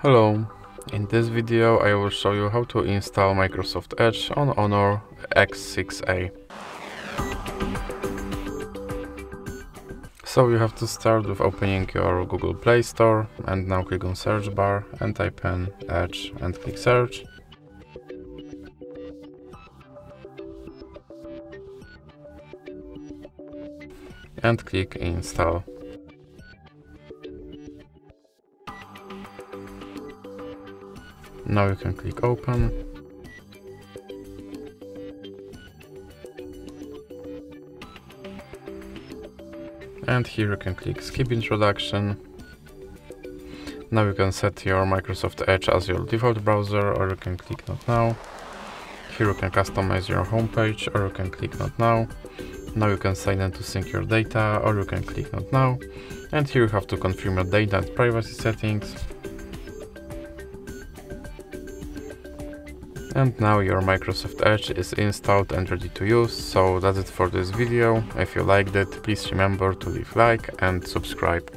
Hello, in this video I will show you how to install Microsoft Edge on HONOR X6a. So you have to start with opening your Google Play Store and now click on search bar and type in Edge and click search. And click install. Now you can click open. And here you can click skip introduction. Now you can set your Microsoft Edge as your default browser, or you can click not now. Here you can customize your homepage, or you can click not now. Now you can sign in to sync your data, or you can click not now. And here you have to confirm your data and privacy settings. And now your Microsoft Edge is installed and ready to use. So that's it for this video. If you liked it, please remember to leave a like and subscribe.